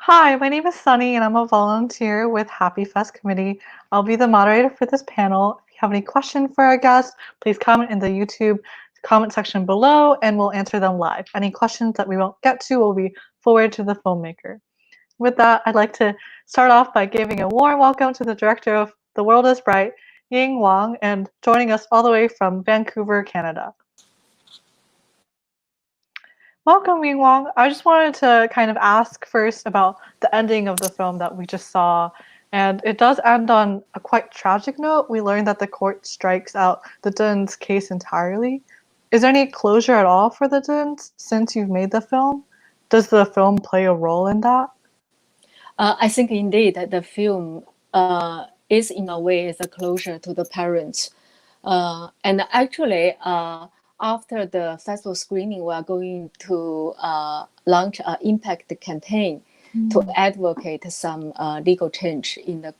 Hi, my name is Sunny and I'm a volunteer with Happy Fest Committee. I'll be the moderator for this panel. If you have any questions for our guests, please comment in the YouTube comment section below and we'll answer them live. Any questions that we won't get to will be forwarded to the filmmaker. With that, I'd like to start off by giving a warm welcome to the director of The World is Bright, Ying Wang, and joining us all the way from Vancouver, Canada. Welcome, Ying Wang. I just wanted to kind of ask first about the ending of the film that we just saw. And it does end on a quite tragic note. We learned that the court strikes out the Dunn's case entirely. Is there any closure at all for the Dunns since you've made the film? Does the film play a role in that? I think indeed that the film is in a way is a closure to the parents. And actually, after the festival screening, we are going to launch an impact campaign to advocate some legal change in the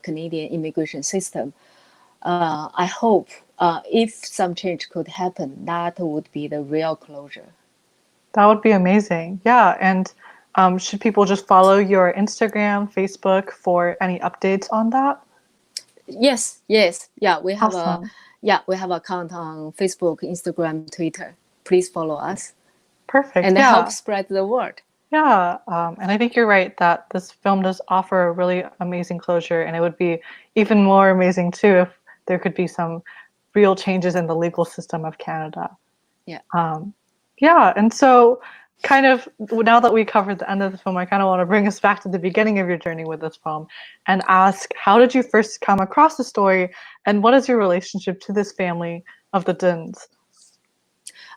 Canadian immigration system. I hope if some change could happen, that would be the real closure. That would be amazing. Yeah. And should people just follow your Instagram, Facebook for any updates on that? Yes. Yeah, we have Awesome. we have account on Facebook, Instagram, Twitter. Please follow us. Perfect. And yeah. help spread the word. Yeah, and I think you're right that this film does offer a really amazing closure, and it would be even more amazing too if there could be some real changes in the legal system of Canada. Yeah. Yeah, and so kind of now that we covered the end of the film, I kind of want to bring us back to the beginning of your journey with this film and ask, how did you first come across the story, and what is your relationship to this family of the Duns?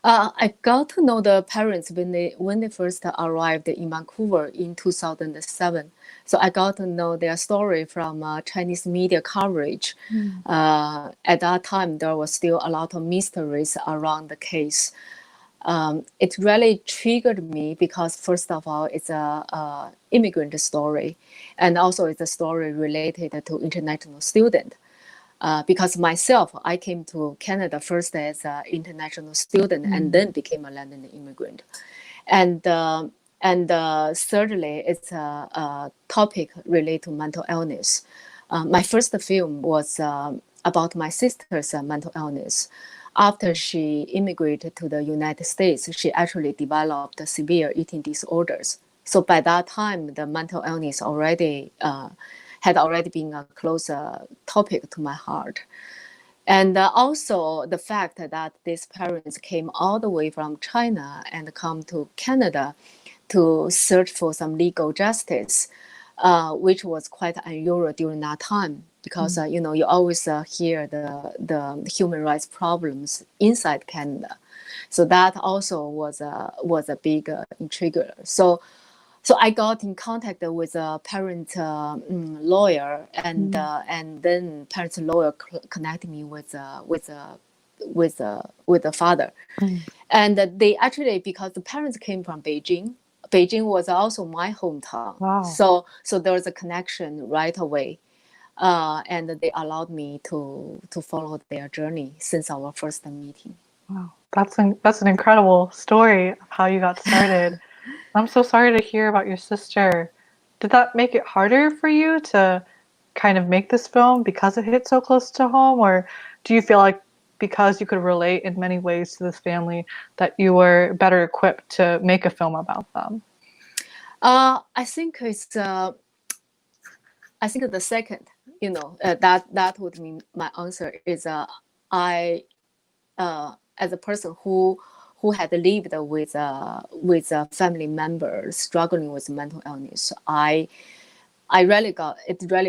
I got to know the parents when they first arrived in Vancouver in 2007. So I got to know their story from Chinese media coverage. At that time, there was still a lot of mysteries around the case. It really triggered me because, first of all, it's a immigrant story, and also it's a story related to international student. Because myself, I came to Canada first as an international student and then became a London immigrant. And thirdly, it's a topic related to mental illness. My first film was about my sister's mental illness. After she immigrated to the United States, she actually developed severe eating disorders. So by that time, the mental illness had already been a close topic to my heart. And also the fact that these parents came all the way from China and come to Canada to search for some legal justice, which was quite unusual during that time. Because you always hear the human rights problems inside Canada, so that also was a big intriguer. So I got in contact with a parent lawyer, and then parent lawyer connected me with the father, and they actually, because the parents came from Beijing. Beijing was also my hometown. Wow. So there was a connection right away. And they allowed me to follow their journey since our first meeting. Wow, that's an incredible story of how you got started. I'm so sorry to hear about your sister. Did that make it harder for you to kind of make this film because it hit so close to home, or do you feel like because you could relate in many ways to this family that you were better equipped to make a film about them? I think it's the second. That would mean my answer is I as a person who had lived with a family member struggling with mental illness, I really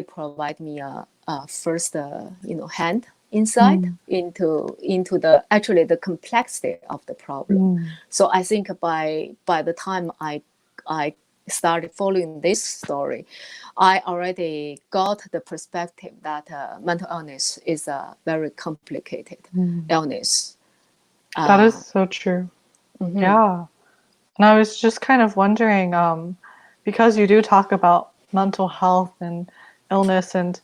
provide me a first hand insight into the complexity of the problem. So I think by the time I started following this story, I already got the perspective that mental illness is a very complicated illness. That is so true. Yeah. And I was just kind of wondering, because you do talk about mental health and illness and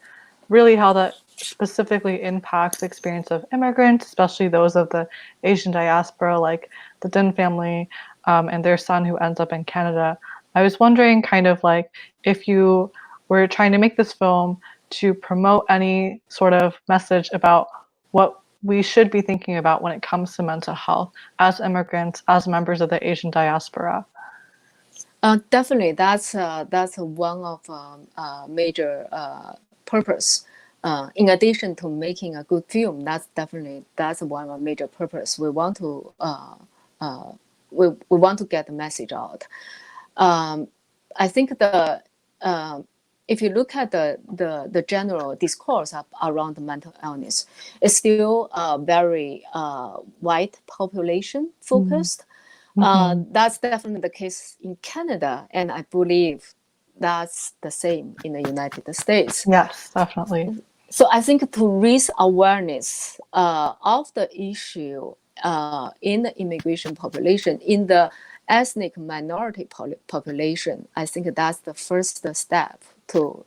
really how that specifically impacts the experience of immigrants, especially those of the Asian diaspora, like the Dinh family and their son who ends up in Canada. I was wondering kind of like if you were trying to make this film to promote any sort of message about what we should be thinking about when it comes to mental health as immigrants, as members of the Asian diaspora. Definitely, that's one of major purpose. In addition to making a good film, that's one of major purpose. We want to we want to get the message out. I think if you look at the general discourse around mental illness, it's still very white population focused. That's definitely the case in Canada, and I believe that's the same in the United States. Yes, definitely. So I think to raise awareness of the issue in the immigration population, in the ethnic minority population, I think that's the first step to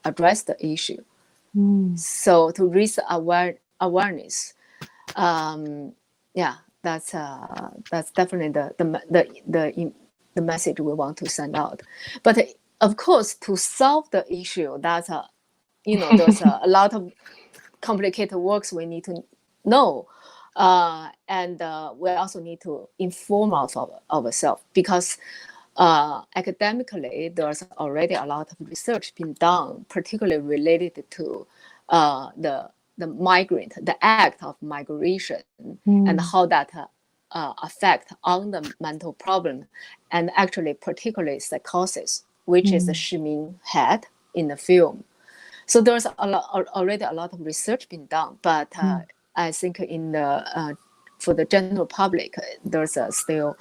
address the issue. So to raise awareness, yeah, that's definitely the message we want to send out. But of course, to solve the issue, that's there's a lot of complicated works we need to know, and we also need to inform ourselves, because academically there's already a lot of research being done, particularly related to the migrant, the act of migration, and how that affect on the mental problem, and actually particularly psychosis, which is the Shimin had in the film. So there's already a lot of research being done, but I think in the for the general public, there's still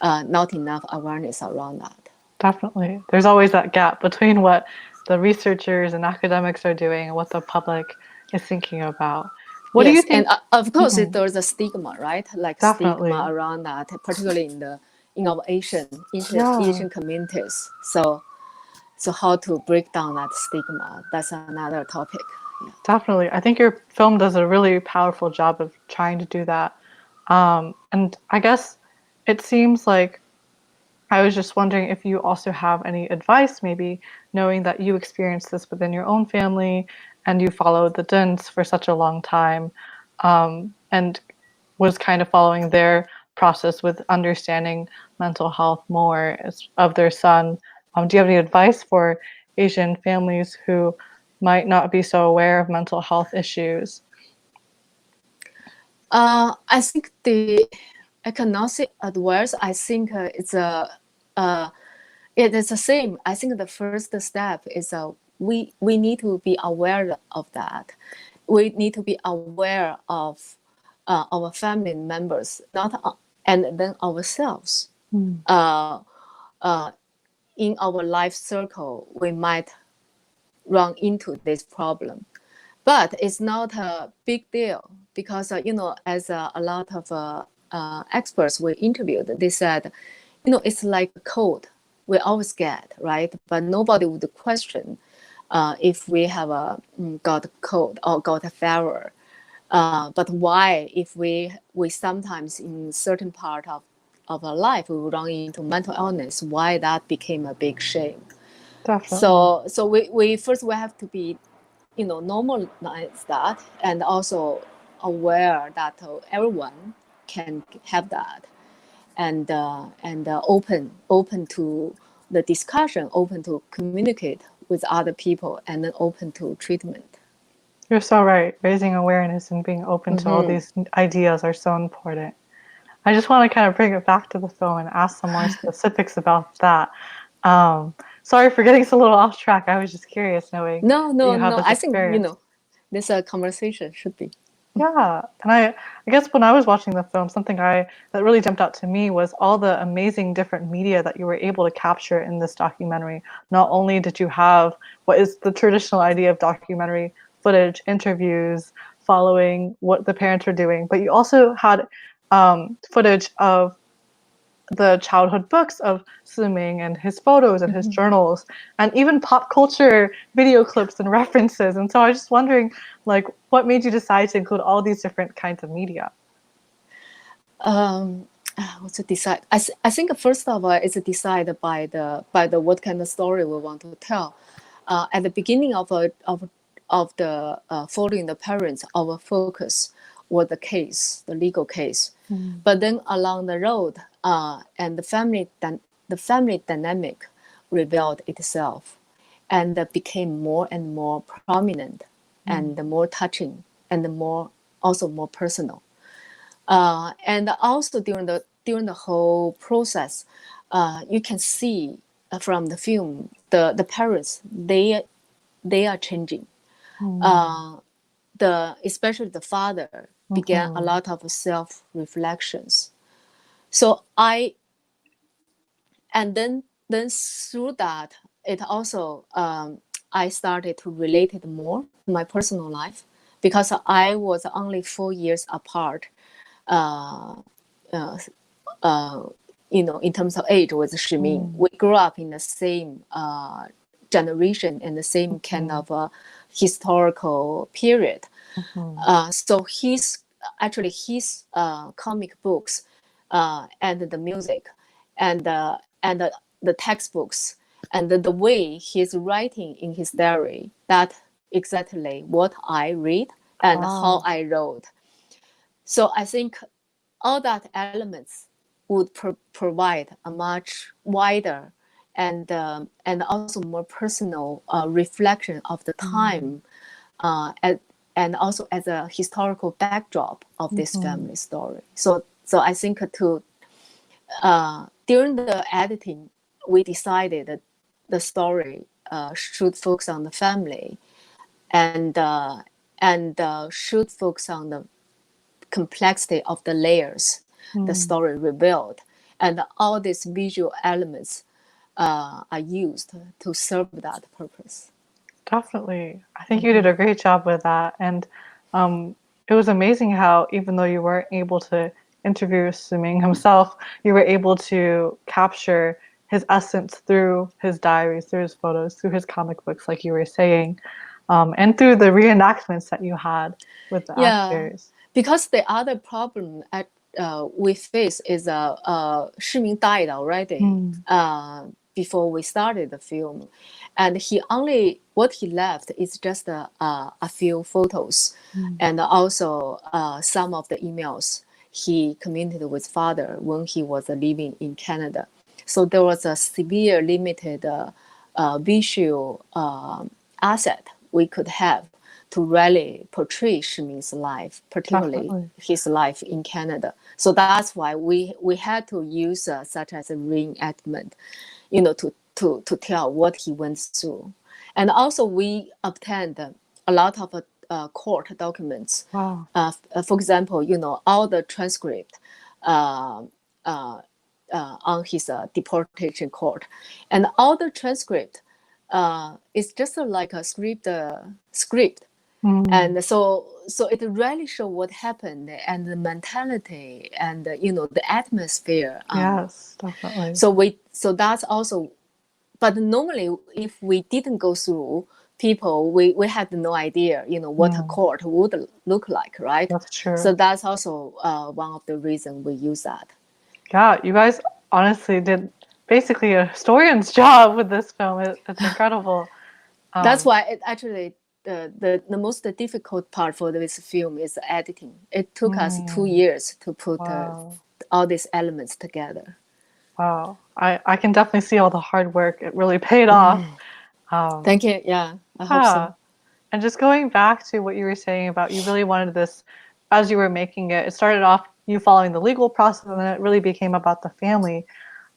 not enough awareness around that. Definitely. There's always that gap between what the researchers and academics are doing and what the public is thinking about. What do you Yes, think? and of course there's a stigma, right? Like Definitely. stigma around that, particularly in our Asian Yeah. communities. So how to break down that stigma? That's another topic. Yeah. Definitely. I think your film does a really powerful job of trying to do that. And I guess it seems like I was just wondering if you also have any advice, maybe knowing that you experienced this within your own family and you followed the Duns for such a long time, and was kind of following their process with understanding mental health more of their son. Do you have any advice for Asian families who might not be so aware of mental health issues? I think the economic advice, I think it is the same. I think the first step is we need to be aware of that. We need to be aware of our family members, not and then ourselves. In our life circle, we might run into this problem, but it's not a big deal, because as a lot of experts we interviewed, they said, it's like a cold we always get, right? But nobody would question if we have got a cold or got a fever. But why, if we sometimes in certain part of our life we run into mental illness, why that became a big shame? Definitely. So we first we have to be normalize that, and also aware that everyone can have that, and open to the discussion, open to communicate with other people, and then open to treatment. You're so right. Raising awareness and being open to all these ideas are so important. I just want to kind of bring it back to the film and ask some more specifics about that. Sorry for getting us a little off track. I was just curious knowing No, that no, you have no. this I think experience. this conversation should be. Yeah, and I guess when I was watching the film, something that really jumped out to me was all the amazing different media that you were able to capture in this documentary. Not only did you have what is the traditional idea of documentary footage, interviews, following what the parents were doing, but you also had footage of the childhood books of Suming and his photos and his journals, and even pop culture video clips and references. And so I was just wondering, like, what made you decide to include all these different kinds of media? what's it decide? I think first of all, it's decided by the what kind of story we want to tell. At the beginning of the following the parents, our focus was the legal case. Mm. But then along the road, and the family dynamic revealed itself, and became more and more prominent, and more touching, and also more personal. And also during the whole process, you can see from the film the parents, they are changing. Especially the father began a lot of self reflections. So then through that, it also I started to relate it more to my personal life, because I was only 4 years apart, in terms of age with Shiming. We grew up in the same generation and the same kind of historical period. So his comic books, and the music, and the textbooks, and the way he's writing in his diary, that exactly what I read and how I wrote. So I think all that elements would provide a much wider and also more personal reflection of the time, and also as a historical backdrop of this family story. So I think during the editing, we decided that the story should focus on the family, and should focus on the complexity of the layers the story revealed, and all these visual elements are used to serve that purpose. Definitely. I think you did a great job with that. And it was amazing how, even though you weren't able to interview Suming himself, you were able to capture his essence through his diaries, through his photos, through his comic books, like you were saying, and through the reenactments that you had with the actors. Because the other problem we face is Shiming died already before we started the film, and what he left is just a few photos, and also some of the emails he communicated with father when he was living in Canada. So there was a severe limited visual asset we could have to really portray Shiming's life, particularly his life in Canada. So that's why we had to use such as a reenactment, to tell what he went through. And also we obtained a lot of court documents. Wow. For example, all the transcript on his deportation court, and all the transcript is just like a script. And so it really shows what happened, and the mentality, and the atmosphere. Yes, definitely. So that's also, but normally if we didn't go through people, we had no idea what a court would look like, right? That's true. So that's also one of the reasons we use that. Yeah, you guys honestly did basically a historian's job with this film. It's incredible. That's why it actually the most difficult part for this film is editing. It took us 2 years to put all these elements together. Wow. I can definitely see all the hard work. It really paid off. Thank you. Yeah, I hope so. And just going back to what you were saying about, you really wanted this, as you were making it, it started off you following the legal process, and then it really became about the family.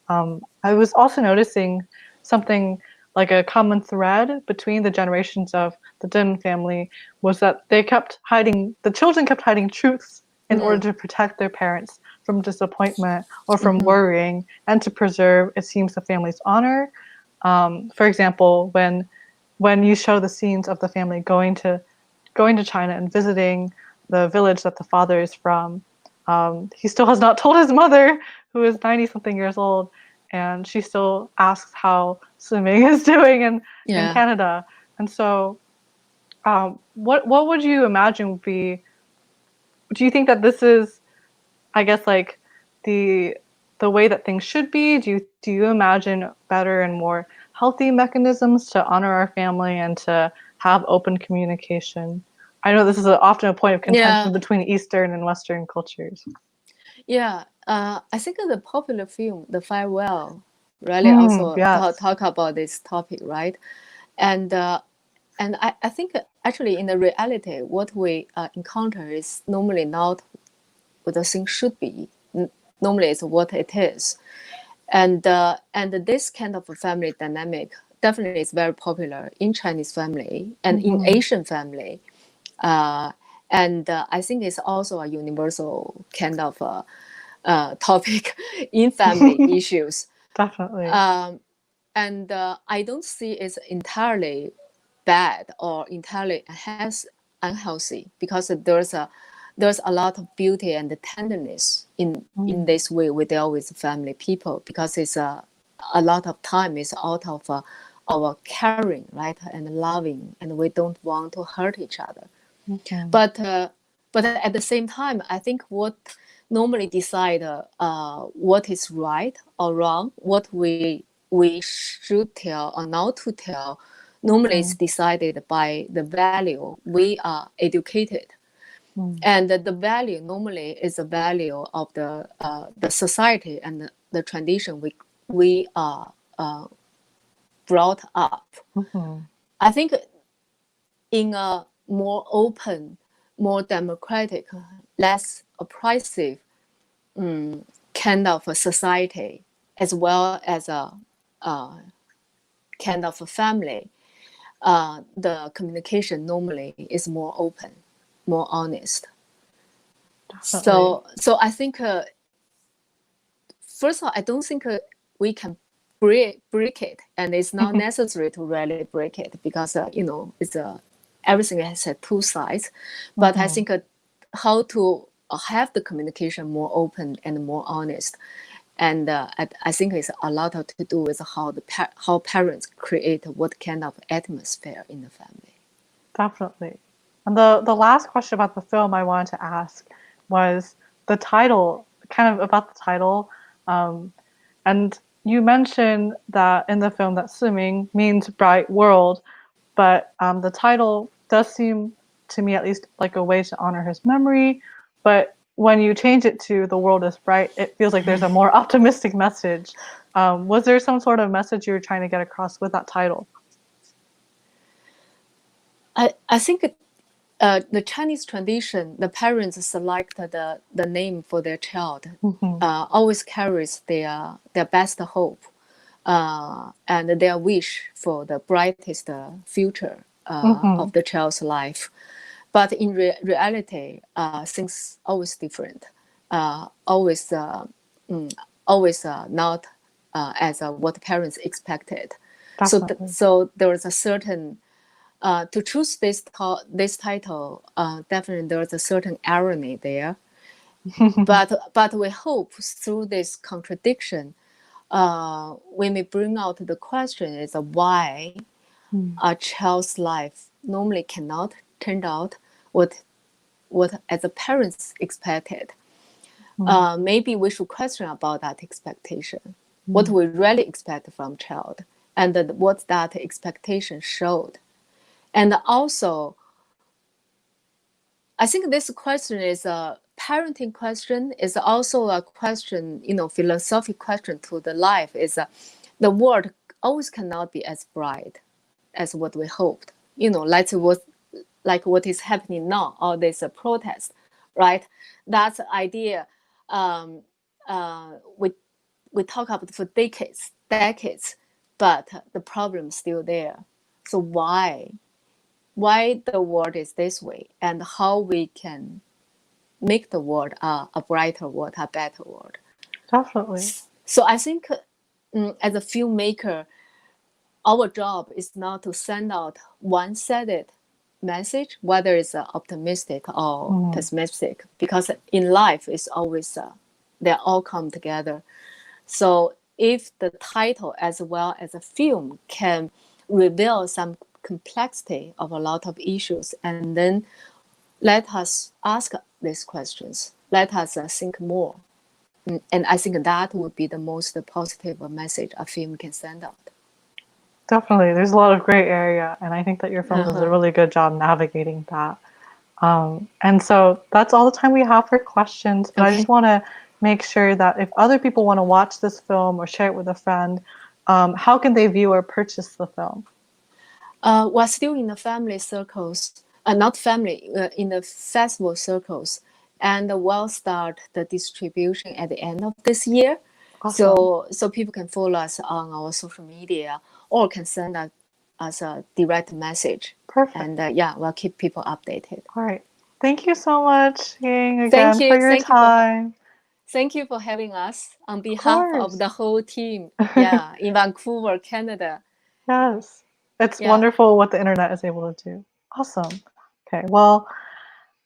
I was also noticing something like a common thread between the generations of the Din family was that the children kept hiding truths in order to protect their parents from disappointment or from worrying, and to preserve, it seems, the family's honor. For example, when you show the scenes of the family going to China and visiting the village that the father is from, he still has not told his mother, who is 90-something years old, and she still asks how Swimming is doing in Canada. And so what would you imagine would be, do you think that this is, I guess, like the way that things should be? Do you imagine better and more healthy mechanisms to honor our family and to have open communication? I know this is often a point of contention between Eastern and Western cultures. Yeah, I think the popular film, The Farewell, really also Yes. talk about this topic, right? And I think actually in the reality, what we encounter is normally not what the thing should be. Normally, it's what it is. And this kind of a family dynamic definitely is very popular in Chinese family and in Asian family. I think it's also a universal kind of topic in family issues. Definitely. I don't see it's entirely bad or entirely unhealthy, because there's a lot of beauty and tenderness in this way we deal with family people, because it's a lot of time is out of our caring, right, and loving, and we don't want to hurt each other. But at the same time, I think what normally decide what is right or wrong, what we should tell or not to tell, normally is decided by the value we are educated. And the value normally is the value of the society and the tradition we are brought up. I think in a more open, more democratic, less oppressive kind of a society, as well as a kind of a family, the communication normally is more open, more honest. So I think, first of all, I don't think we can break it, and it's not necessary to really break it, because it's everything has two sides. But I think how to have the communication more open and more honest, and I think it's a lot to do with how parents create what kind of atmosphere in the family. Definitely. And the last question about the film I wanted to ask was the title, kind of about the title. And you mentioned that in the film that swimming means bright world, but the title does seem to me at least like a way to honor his memory. But when you change it to the world is bright, it feels like there's a more optimistic message. Was there some sort of message you were trying to get across with that title? I think the Chinese tradition, the parents select the name for their child, always carries their best hope and their wish for the brightest future of the child's life. But in reality, things always different, always not as what parents expected. So there is a certain to choose this title, definitely there is a certain irony there. but we hope through this contradiction, we may bring out the question is why a child's life normally cannot turn out what as the parents expected. Maybe we should question about that expectation, what we really expect from child, and what that expectation showed. And also, I think this question is a parenting question, is also a question, philosophic question to the life, is the world always cannot be as bright as what we hoped. Like what is happening now, all this protest, right? That's the idea we talk about for decades, but the problem is still there. So why the world is this way, and how we can make the world a brighter world, a better world. Definitely. So I think as a filmmaker, our job is not to send out one-sided message, whether it's optimistic or pessimistic, because in life it's always they all come together. So if the title as well as a film can reveal some complexity of a lot of issues, and then let us ask these questions, let us think more, And I think that would be the most positive message a film can send out. Definitely. There's a lot of gray area, and I think that your film does a really good job navigating that. And so that's all the time we have for questions, but I just want to make sure that if other people want to watch this film or share it with a friend, how can they view or purchase the film? We're still in the family circles, not family, in the festival circles, and we'll start the distribution at the end of this year. Awesome. So people can follow us on our social media or can send us a direct message. Perfect. And we'll keep people updated. All right. Thank you so much, Ying, again, for your Thank time. Thank you for having us on behalf of the whole team. In Vancouver, Canada. Yes. It's wonderful what the internet is able to do. Awesome. Okay, well,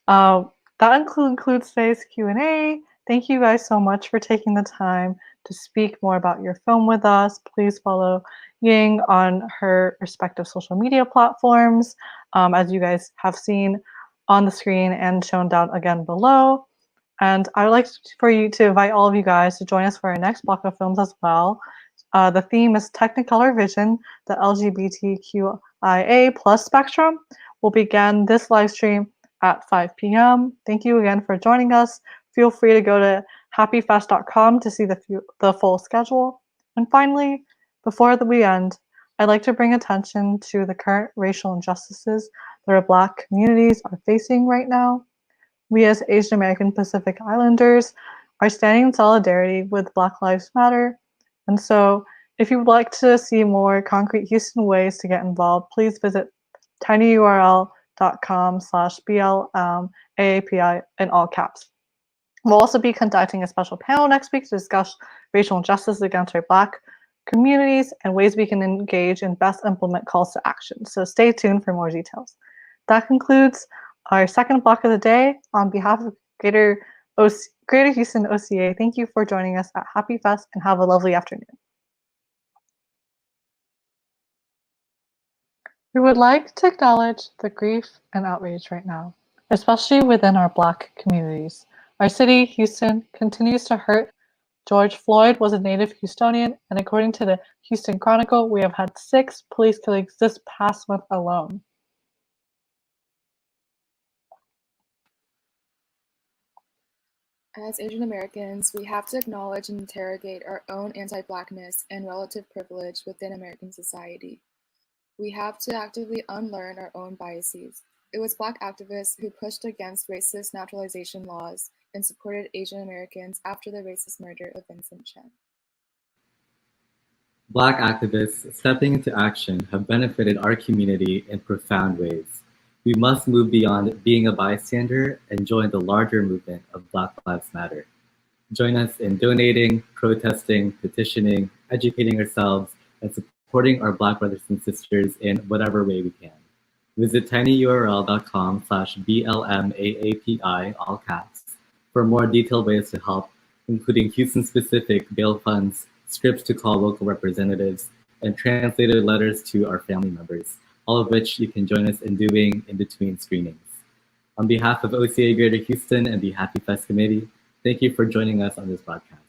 that concludes today's Q&A. Thank you guys so much for taking the time to speak more about your film with us. Please follow Ying on her respective social media platforms, as you guys have seen on the screen and shown down again below. And I would like for you to invite all of you guys to join us for our next block of films as well. The theme is Technicolor Vision, the LGBTQIA plus spectrum. Will begin this live stream at 5 p.m. Thank you again for joining us. Feel free to go to happyfest.com to see the full schedule. And finally, before we end, I'd like to bring attention to the current racial injustices that our Black communities are facing right now. We as Asian American Pacific Islanders are standing in solidarity with Black Lives Matter. And so if you would like to see more concrete Houston ways to get involved, please visit tinyurl.com/BLMAAPI in all caps. We'll also be conducting a special panel next week to discuss racial injustice against our Black communities and ways we can engage and best implement calls to action. So stay tuned for more details. That concludes our second block of the day. On behalf of Greater Houston OCA, thank you for joining us at Happy Fest and have a lovely afternoon. We would like to acknowledge the grief and outrage right now, especially within our Black communities. Our city, Houston, continues to hurt. George Floyd was a native Houstonian, and according to the Houston Chronicle, we have had 6 police killings this past month alone. As Asian Americans, we have to acknowledge and interrogate our own anti-Blackness and relative privilege within American society. We have to actively unlearn our own biases. It was Black activists who pushed against racist naturalization laws and supported Asian Americans after the racist murder of Vincent Chen. Black activists stepping into action have benefited our community in profound ways. We must move beyond being a bystander and join the larger movement of Black Lives Matter. Join us in donating, protesting, petitioning, educating ourselves, and supporting our Black brothers and sisters in whatever way we can. Visit tinyurl.com/BLMAAPI, all caps, for more detailed ways to help, including Houston-specific bail funds, scripts to call local representatives, and translated letters to our family members, all of which you can join us in doing in between screenings. On behalf of OCA Greater Houston and the Happy Fest Committee, thank you for joining us on this broadcast.